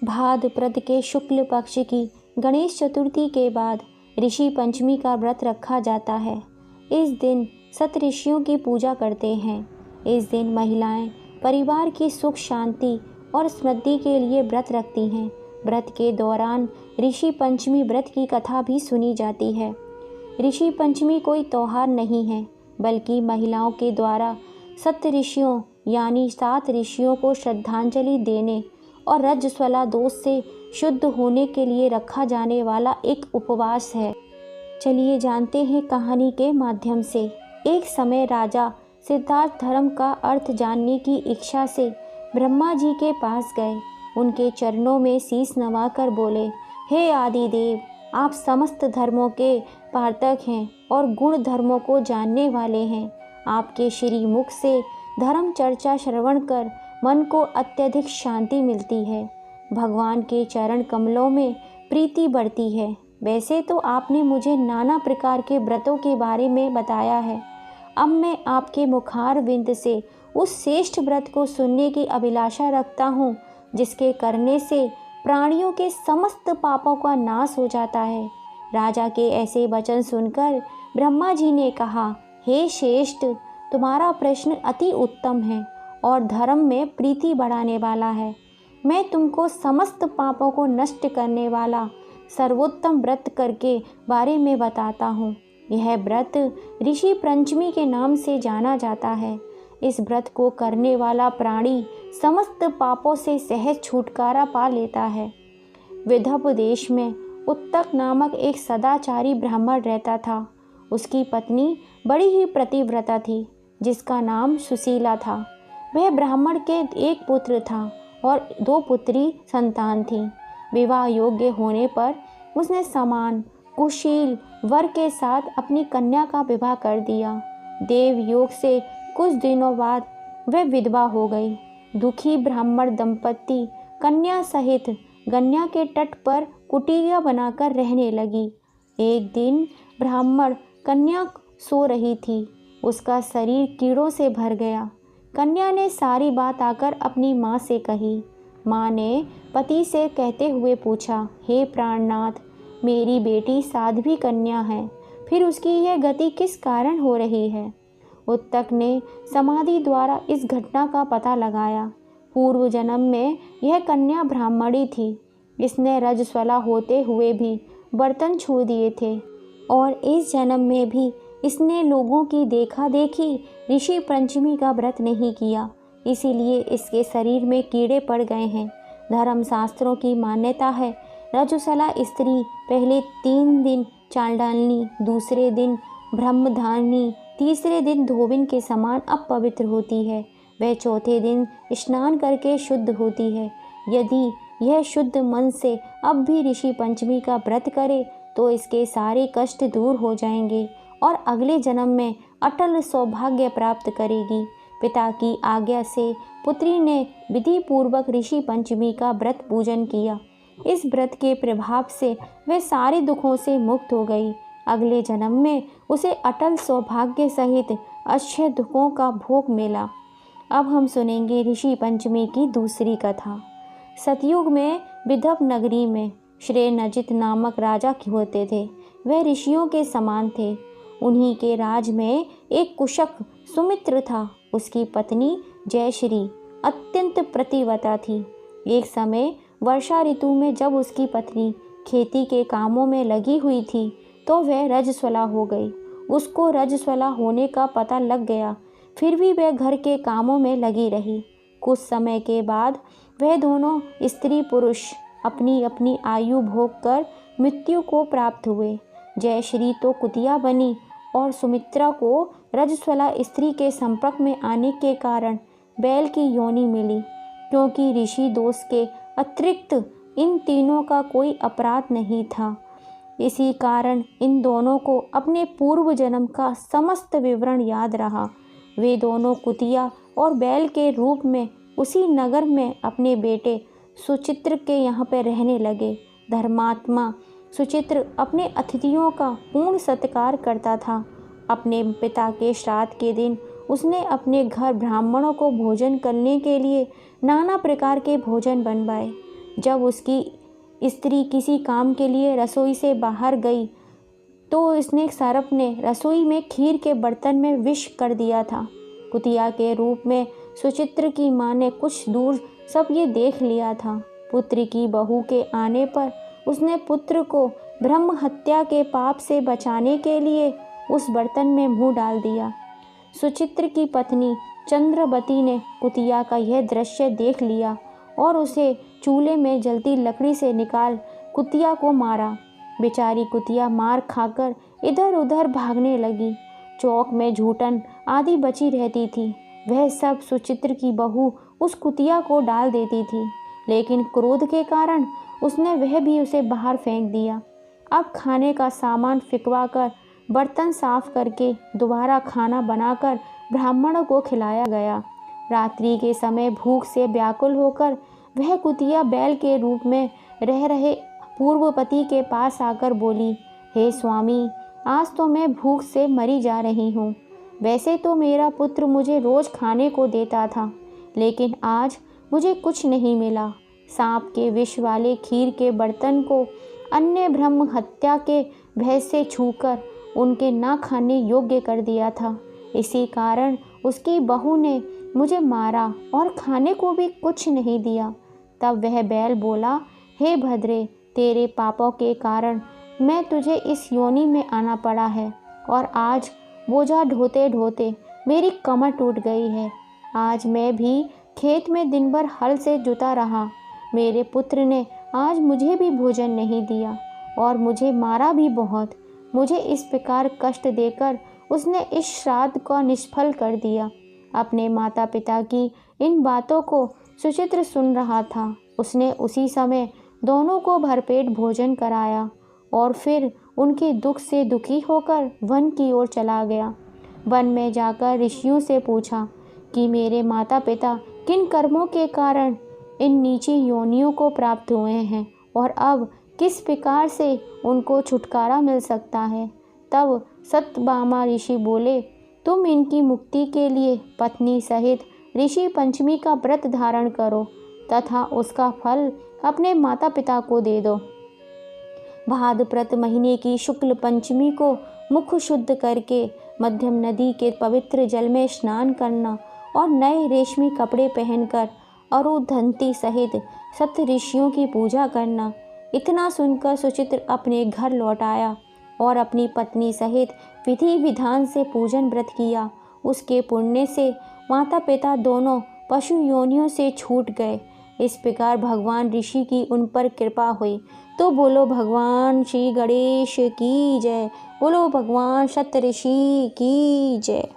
भाद्रपद के शुक्ल पक्ष की गणेश चतुर्थी के बाद ऋषि पंचमी का व्रत रखा जाता है। इस दिन सप्तऋषियों की पूजा करते हैं। इस दिन महिलाएं परिवार की सुख शांति और समृद्धि के लिए व्रत रखती हैं। व्रत के दौरान ऋषि पंचमी व्रत की कथा भी सुनी जाती है। ऋषि पंचमी कोई त्योहार नहीं है, बल्कि महिलाओं के द्वारा सप्तऋषियों यानी 7 ऋषियों को श्रद्धांजलि देने और रजस्वला दोष से शुद्ध होने के लिए रखा जाने वाला एक उपवास है। चलिए जानते हैं कहानी के माध्यम से। एक समय राजा सिद्धार्थ धर्म का अर्थ जानने की इच्छा से ब्रह्मा जी के पास गए। उनके चरणों में शीश नवाकर बोले, हे आदिदेव, आप समस्त धर्मों के पार्थक हैं और गुण धर्मों को जानने वाले हैं। आपके श्री मुख से धर्म चर्चा श्रवण कर मन को अत्यधिक शांति मिलती है। भगवान के चरण कमलों में प्रीति बढ़ती है। वैसे तो आपने मुझे नाना प्रकार के व्रतों के बारे में बताया है। अब मैं आपके मुखार विंद से उस श्रेष्ठ व्रत को सुनने की अभिलाषा रखता हूँ, जिसके करने से प्राणियों के समस्त पापों का नाश हो जाता है। राजा के ऐसे वचन सुनकर ब्रह्मा जी ने कहा, हे श्रेष्ठ, तुम्हारा प्रश्न अति उत्तम है और धर्म में प्रीति बढ़ाने वाला है। मैं तुमको समस्त पापों को नष्ट करने वाला सर्वोत्तम व्रत करके बारे में बताता हूँ। यह व्रत ऋषि पंचमी के नाम से जाना जाता है। इस व्रत को करने वाला प्राणी समस्त पापों से सहज छुटकारा पा लेता है। विदर्भ देश में उत्तक नामक एक सदाचारी ब्राह्मण रहता था। उसकी पत्नी बड़ी ही पतिव्रता थी, जिसका नाम सुशीला था। वह ब्राह्मण के एक पुत्र था और 2 पुत्री संतान थी। विवाह योग्य होने पर उसने समान कुशील वर के साथ अपनी कन्या का विवाह कर दिया। देव योग से कुछ दिनों बाद वह विधवा हो गई। दुखी ब्राह्मण दंपत्ति कन्या सहित गंगा के तट पर कुटिया बनाकर रहने लगी। एक दिन ब्राह्मण कन्या सो रही थी। उसका शरीर कीड़ों से भर गया। कन्या ने सारी बात आकर अपनी माँ से कही। माँ ने पति से कहते हुए पूछा, हे प्राणनाथ, मेरी बेटी साध्वी कन्या है, फिर उसकी यह गति किस कारण हो रही है? उत्तक ने समाधि द्वारा इस घटना का पता लगाया। पूर्व जन्म में यह कन्या ब्राह्मणी थी। इसने रजस्वला होते हुए भी बर्तन छू दिए थे और इस जन्म में भी इसने लोगों की देखा देखी ऋषि पंचमी का व्रत नहीं किया, इसीलिए इसके शरीर में कीड़े पड़ गए हैं। धर्मशास्त्रों की मान्यता है, रजस्वला स्त्री पहले 3 दिन चांडालनी, दूसरे दिन ब्रह्मधारिणी, तीसरे दिन धोबिन के समान अपवित्र होती है। वह चौथे दिन स्नान करके शुद्ध होती है। यदि यह शुद्ध मन से अब भी ऋषि पंचमी का व्रत करे तो इसके सारे कष्ट दूर हो जाएंगे और अगले जन्म में अटल सौभाग्य प्राप्त करेगी। पिता की आज्ञा से पुत्री ने विधि पूर्वक ऋषि पंचमी का व्रत पूजन किया। इस व्रत के प्रभाव से वह सारे दुखों से मुक्त हो गई। अगले जन्म में उसे अटल सौभाग्य सहित अक्षय दुखों का भोग मिला। अब हम सुनेंगे ऋषि पंचमी की दूसरी कथा। सतयुग में विदर्भ नगरी में श्रेयनजित नामक राजा होते थे। वह ऋषियों के समान थे। उन्हीं के राज में एक कुशक सुमित्र था। उसकी पत्नी जयश्री अत्यंत प्रतिव्रता थी। एक समय वर्षा ऋतु में जब उसकी पत्नी खेती के कामों में लगी हुई थी तो वह रजस्वला हो गई। उसको रजस्वला होने का पता लग गया, फिर भी वह घर के कामों में लगी रही। कुछ समय के बाद वह दोनों स्त्री पुरुष अपनी अपनी आयु भोग कर मृत्यु को प्राप्त हुए। जयश्री तो कुतिया बनी और सुमित्रा को रजस्वला स्त्री के संपर्क में आने के कारण बैल की योनि मिली। क्योंकि ऋषि दोष के अतिरिक्त इन तीनों का कोई अपराध नहीं था, इसी कारण इन दोनों को अपने पूर्व जन्म का समस्त विवरण याद रहा। वे दोनों कुतिया और बैल के रूप में उसी नगर में अपने बेटे सुचित्र के यहाँ पर रहने लगे। धर्मात्मा सुचित्र अपने अतिथियों का पूर्ण सत्कार करता था। अपने पिता के श्राद्ध के दिन उसने अपने घर ब्राह्मणों को भोजन करने के लिए नाना प्रकार के भोजन बनवाए। जब उसकी स्त्री किसी काम के लिए रसोई से बाहर गई तो उसने सर्प ने रसोई में खीर के बर्तन में विष कर दिया था। कुतिया के रूप में सुचित्र की माँ ने कुछ दूर सब ये देख लिया था। पुत्र की बहू के आने पर उसने पुत्र को ब्रह्म हत्या के पाप से बचाने के लिए उस बर्तन में मुंह डाल दिया। सुचित्र की पत्नी चंद्रवती ने कुतिया का यह दृश्य देख लिया और उसे चूल्हे में जलती लकड़ी से निकाल कुतिया को मारा। बेचारी कुतिया मार खाकर इधर उधर भागने लगी। चौक में झूठन आदि बची रहती थी। वह सब सुचित्र की बहू उस कुतिया को डाल देती थी, लेकिन क्रोध के कारण उसने वह भी उसे बाहर फेंक दिया। अब खाने का सामान फिकवा कर बर्तन साफ करके दोबारा खाना बनाकर ब्राह्मणों को खिलाया गया। रात्रि के समय भूख से व्याकुल होकर वह कुतिया बैल के रूप में रह रहे पूर्व पति के पास आकर बोली, हे स्वामी, आज तो मैं भूख से मरी जा रही हूँ। वैसे तो मेरा पुत्र मुझे रोज खाने को देता था, लेकिन आज मुझे कुछ नहीं मिला। सांप के विष वाले खीर के बर्तन को अन्य ब्रह्म हत्या के भय से छूकर उनके ना खाने योग्य कर दिया था। इसी कारण उसकी बहू ने मुझे मारा और खाने को भी कुछ नहीं दिया। तब वह बैल बोला, हे भद्रे, तेरे पापों के कारण मैं तुझे इस योनि में आना पड़ा है और आज बोझा ढोते ढोते मेरी कमर टूट गई है। आज मैं भी खेत में दिन भर हल से जुता रहा। मेरे पुत्र ने आज मुझे भी भोजन नहीं दिया और मुझे मारा भी बहुत। मुझे इस प्रकार कष्ट देकर उसने इस श्राद्ध को निष्फल कर दिया। अपने माता पिता की इन बातों को सुचित्र सुन रहा था। उसने उसी समय दोनों को भरपेट भोजन कराया और फिर उनके दुख से दुखी होकर वन की ओर चला गया। वन में जाकर ऋषियों से पूछा कि मेरे माता पिता किन कर्मों के कारण इन नीची योनियों को प्राप्त हुए हैं और अब किस प्रकार से उनको छुटकारा मिल सकता है। तब सत्यभामा ऋषि बोले, तुम इनकी मुक्ति के लिए पत्नी सहित ऋषि पंचमी का व्रत धारण करो तथा उसका फल अपने माता पिता को दे दो। भाद्रपद महीने की शुक्ल पंचमी को मुख शुद्ध करके मध्यम नदी के पवित्र जल में स्नान करना और नए रेशमी कपड़े पहनकर अरुंधति सहित सप्त ऋषियों की पूजा करना। इतना सुनकर सुचित्र अपने घर लौट आया और अपनी पत्नी सहित विधि विधान से पूजन व्रत किया। उसके पुण्य से माता पिता दोनों पशु योनियों से छूट गए। इस प्रकार भगवान ऋषि की उन पर कृपा हुई। तो बोलो भगवान श्री गणेश की जय। बोलो भगवान सप्त ऋषि की जय।